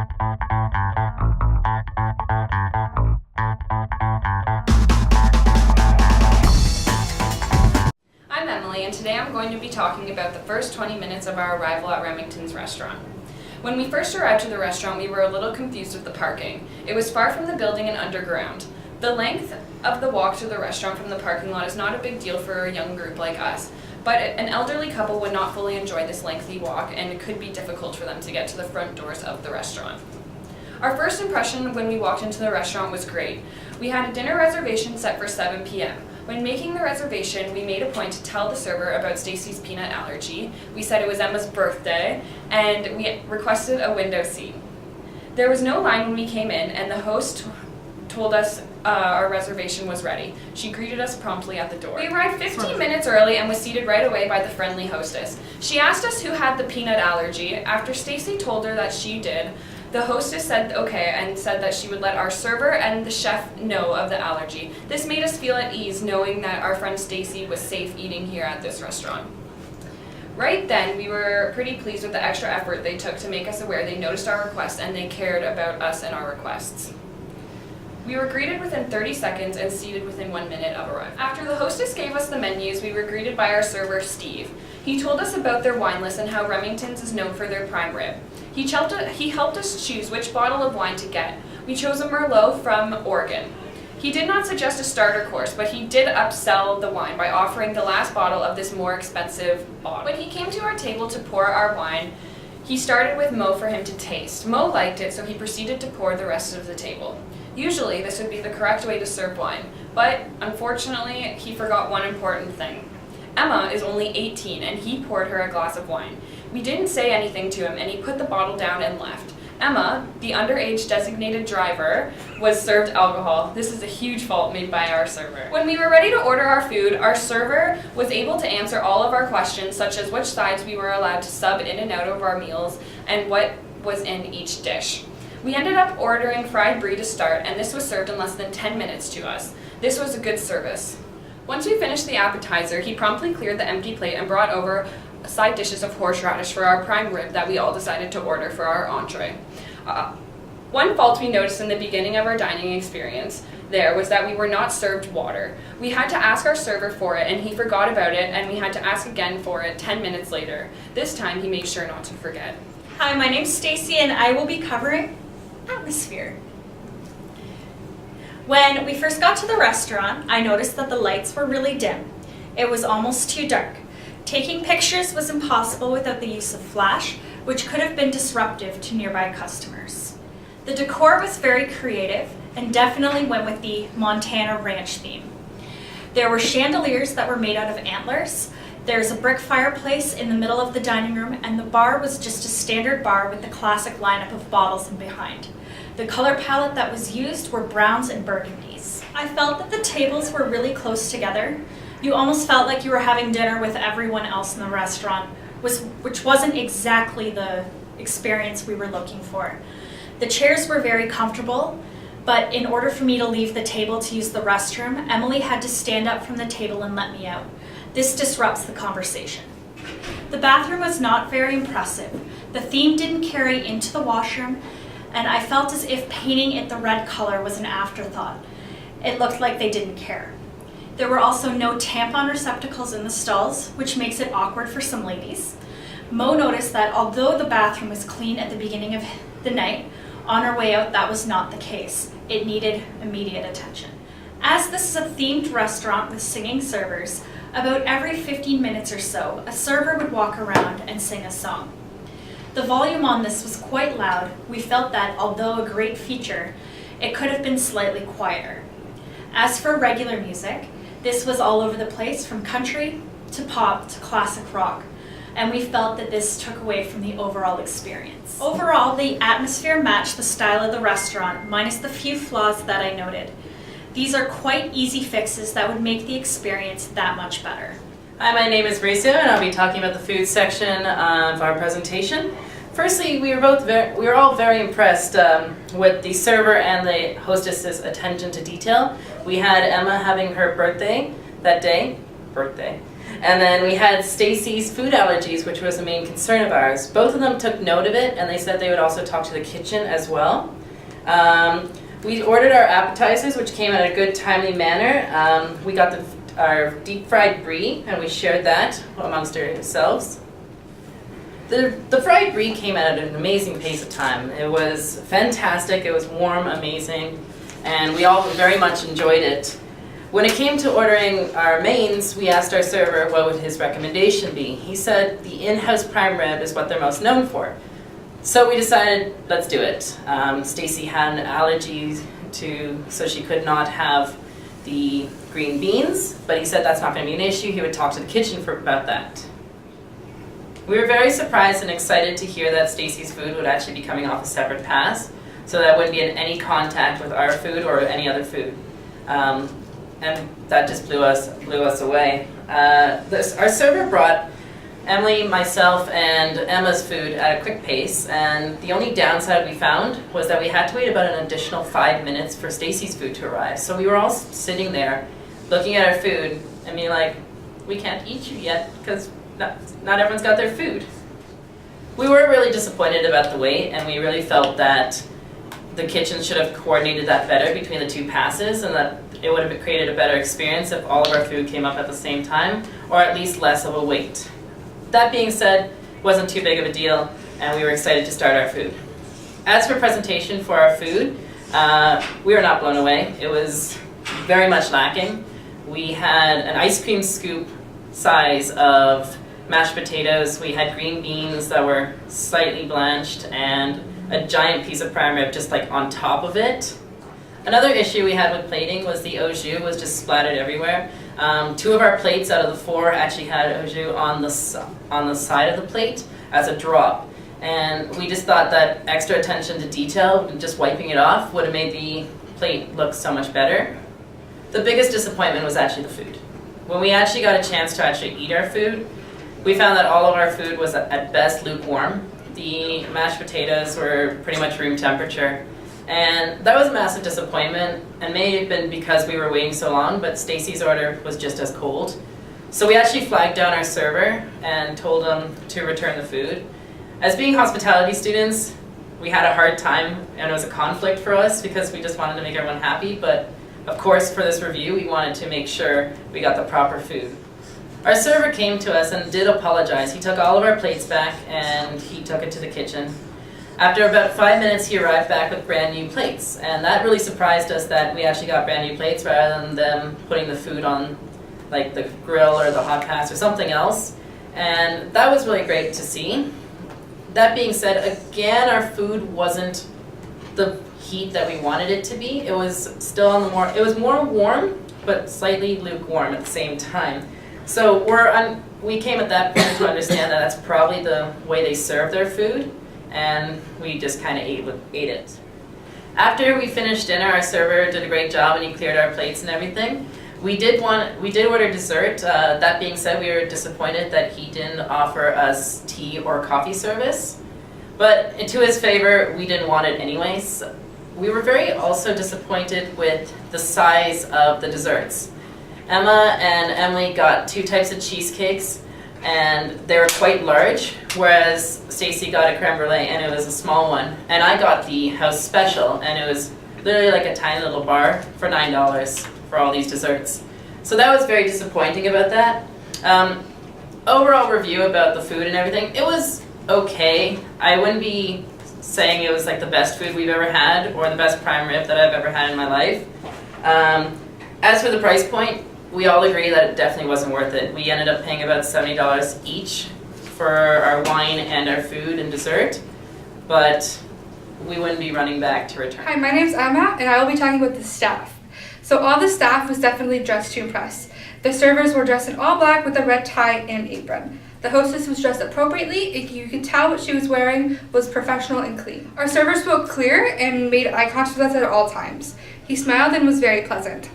I'm Emily, and today I'm going to be talking about the first 20 minutes of our arrival at Remington's restaurant. When we first arrived to the restaurant, we were a little confused with the parking. It was far from the building and underground. The length of the walk to the restaurant from the parking lot is not a big deal for a young group like us, but an elderly couple would not fully enjoy this lengthy walk, and it could be difficult for them to get to the front doors of the restaurant. Our first impression when we walked into the restaurant was great. We had a dinner reservation set for 7 p.m. When making the reservation, we made a point to tell the server about Stacy's peanut allergy. We said it was Emma's birthday, and we requested a window seat. There was no line when we came in, and the host told us our reservation was ready. She greeted us promptly at the door. We arrived 15 minutes early and was seated right away by the friendly hostess. She asked us who had the peanut allergy. After Stacy told her that she did, the hostess said okay and said that she would let our server and the chef know of the allergy. This made us feel at ease knowing that our friend Stacy was safe eating here at this restaurant. Right then, we were pretty pleased with the extra effort they took to make us aware they noticed our request and they cared about us and our requests. We were greeted within 30 seconds and seated within 1 minute of arrival. After the hostess gave us the menus, we were greeted by our server, Steve. He told us about their wine list and how Remington's is known for their prime rib. He helped us choose which bottle of wine to get. We chose a Merlot from Oregon. He did not suggest a starter course, but he did upsell the wine by offering the last bottle of this more expensive bottle. When he came to our table to pour our wine, he started with Mo for him to taste. Mo liked it, so he proceeded to pour the rest of the table. Usually, this would be the correct way to serve wine, but unfortunately, he forgot one important thing. Emma is only 18, and he poured her a glass of wine. We didn't say anything to him, and he put the bottle down and left. Emma, the underage designated driver, was served alcohol. This is a huge fault made by our server. When we were ready to order our food, our server was able to answer all of our questions, such as which sides we were allowed to sub in and out of our meals, and what was in each dish. We ended up ordering fried brie to start, and this was served in less than 10 minutes to us. This was a good service. Once we finished the appetizer, he promptly cleared the empty plate and brought over side dishes of horseradish for our prime rib that we all decided to order for our entree. One fault we noticed in the beginning of our dining experience there was that we were not served water. We had to ask our server for it, and he forgot about it, and we had to ask again for it 10 minutes later. This time, he made sure not to forget. Hi, my name's Stacy, and I will be covering atmosphere. When we first got to the restaurant, I noticed that the lights were really dim. It was almost too dark. Taking pictures was impossible without the use of flash, which could have been disruptive to nearby customers. The decor was very creative and definitely went with the Montana ranch theme. There were chandeliers that were made out of antlers. There's a brick fireplace in the middle of the dining room, and the bar was just a standard bar with the classic lineup of bottles in behind. The color palette that was used were browns and burgundies. I felt that the tables were really close together. You almost felt like you were having dinner with everyone else in the restaurant, which wasn't exactly the experience we were looking for. The chairs were very comfortable, but in order for me to leave the table to use the restroom, Emily had to stand up from the table and let me out. This disrupts the conversation. The bathroom was not very impressive. The theme didn't carry into the washroom, and I felt as if painting it the red color was an afterthought. It looked like they didn't care. There were also no tampon receptacles in the stalls, which makes it awkward for some ladies. Mo noticed that although the bathroom was clean at the beginning of the night, on our way out that was not the case. It needed immediate attention. As this is a themed restaurant with singing servers, about every 15 minutes or so, a server would walk around and sing a song. The volume on this was quite loud. We felt that, although a great feature, it could have been slightly quieter. As for regular music, this was all over the place, from country to pop to classic rock, and we felt that this took away from the overall experience. Overall, the atmosphere matched the style of the restaurant, minus the few flaws that I noted. These are quite easy fixes that would make the experience that much better. Hi, my name is Bricia, and I'll be talking about the food section of our presentation. Firstly, we were all very impressed with the server and the hostess's attention to detail. We had Emma having her birthday that day, And then we had Stacy's food allergies, which was a main concern of ours. Both of them took note of it, and they said they would also talk to the kitchen as well. We ordered our appetizers, which came in a good, timely manner. We got our deep fried brie, and we shared that amongst ourselves. The fried brie came out at an amazing pace of time. It was fantastic, it was warm, amazing, and we all very much enjoyed it. When it came to ordering our mains, we asked our server what would his recommendation be. He said the in-house prime rib is what they're most known for. So we decided, let's do it. Stacy had an allergy so she could not have the green beans, but he said that's not going to be an issue. He would talk to the kitchen about that. We were very surprised and excited to hear that Stacy's food would actually be coming off a separate pass, so that wouldn't be in any contact with our food or any other food. And that just blew us away. Our server brought Emily, myself, and Emma's food at a quick pace, and the only downside we found was that we had to wait about an additional 5 minutes for Stacy's food to arrive. So we were all sitting there looking at our food and being like, we can't eat you yet because not everyone's got their food. We were really disappointed about the wait, and we really felt that the kitchen should have coordinated that better between the two passes, and that it would have created a better experience if all of our food came up at the same time, or at least less of a wait. That being said, it wasn't too big of a deal, and we were excited to start our food. As for presentation for our food, we were not blown away. It was very much lacking. We had an ice cream scoop size of mashed potatoes. We had green beans that were slightly blanched, and a giant piece of prime rib just like on top of it. Another issue we had with plating was the au jus was just splattered everywhere. 2 of our plates out of the 4 actually had au jus on the side of the plate as a drop. And we just thought that extra attention to detail, just wiping it off, would have made the plate look so much better. The biggest disappointment was actually the food. When we actually got a chance to actually eat our food, we found that all of our food was at best lukewarm. The mashed potatoes were pretty much room temperature. And that was a massive disappointment, and may have been because we were waiting so long, but Stacy's order was just as cold. So we actually flagged down our server and told them to return the food. As being hospitality students, we had a hard time, and it was a conflict for us because we just wanted to make everyone happy, but of course for this review we wanted to make sure we got the proper food. Our server came to us and did apologize. He took all of our plates back and he took it to the kitchen. After about 5 minutes, he arrived back with brand new plates, and that really surprised us that we actually got brand new plates rather than them putting the food on like the grill or the hot pass or something else, and that was really great to see. That being said, again, our food wasn't the heat that we wanted it to be. It was still on it was more warm, but slightly lukewarm at the same time. So we came at that point to understand that that's probably the way they serve their food, and we just kind of ate it. After we finished dinner, our server did a great job and he cleared our plates and everything. We did order dessert. That being said, we were disappointed that he didn't offer us tea or coffee service. But to his favor, we didn't want it anyways. We were very also disappointed with the size of the desserts. Emma and Emily got 2 types of cheesecakes, and they were quite large, whereas Stacy got a creme brulee and it was a small one. And I got the house special, and it was literally like a tiny little bar for $9 for all these desserts. So that was very disappointing about that. Overall review about the food and everything, it was okay. I wouldn't be saying it was like the best food we've ever had or the best prime rib that I've ever had in my life. As for the price point, we all agree that it definitely wasn't worth it. We ended up paying about $70 each for our wine and our food and dessert, but we wouldn't be running back to return. Hi, my name's Emma, and I will be talking about the staff. So all the staff was definitely dressed to impress. The servers were dressed in all black with a red tie and apron. The hostess was dressed appropriately. You could tell what she was wearing was professional and clean. Our server spoke clear and made eye contact with us at all times. He smiled and was very pleasant.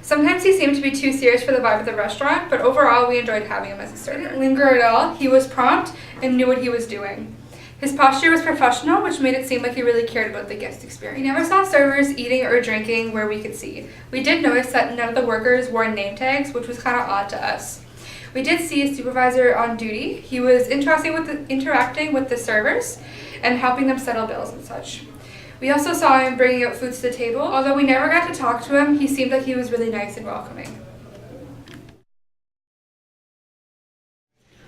Sometimes he seemed to be too serious for the vibe of the restaurant, but overall we enjoyed having him as a server. He didn't linger at all. He was prompt and knew what he was doing. His posture was professional, which made it seem like he really cared about the guest experience. We never saw servers eating or drinking where we could see. We did notice that none of the workers wore name tags, which was kind of odd to us. We did see a supervisor on duty. He was interacting with the servers and helping them settle bills and such. We also saw him bringing out foods to the table. Although we never got to talk to him, he seemed like he was really nice and welcoming.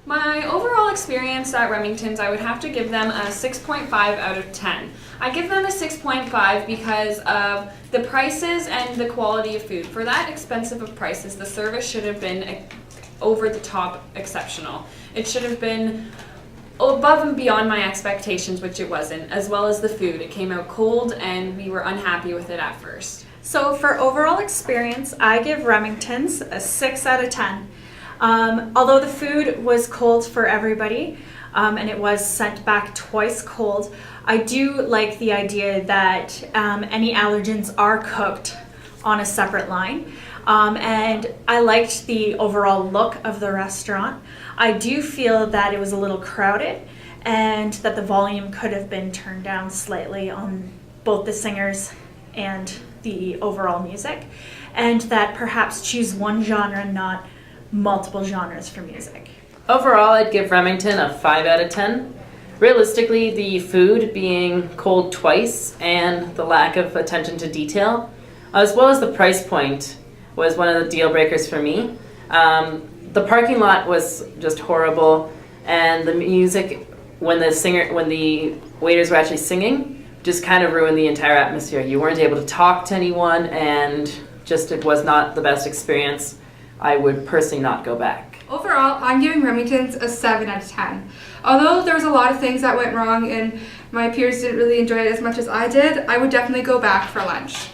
My overall experience at Remingtons, I would have to give them a 6.5 out of 10. I give them a 6.5 because of the prices and the quality of food. For that expensive of prices, the service should have been over the top exceptional. It should have been above and beyond my expectations, which it wasn't, as well as the food. It came out cold and we were unhappy with it at first. So for overall experience, I give Remingtons a 6 out of 10. Although the food was cold for everybody, and it was sent back twice cold, I do like the idea that any allergens are cooked on a separate line. And I liked the overall look of the restaurant. I do feel that it was a little crowded and that the volume could have been turned down slightly on both the singers and the overall music, and that perhaps choose one genre, not multiple genres for music. Overall, I'd give Remington a 5 out of 10. Realistically, the food being cold twice and the lack of attention to detail, as well as the price point, was one of the deal breakers for me. The parking lot was just horrible, and the music, when the waiters were actually singing, just kind of ruined the entire atmosphere. You weren't able to talk to anyone, and just it was not the best experience. I would personally not go back. Overall, I'm giving Remingtons a 7 out of 10. Although there was a lot of things that went wrong and my peers didn't really enjoy it as much as I did, I would definitely go back for lunch.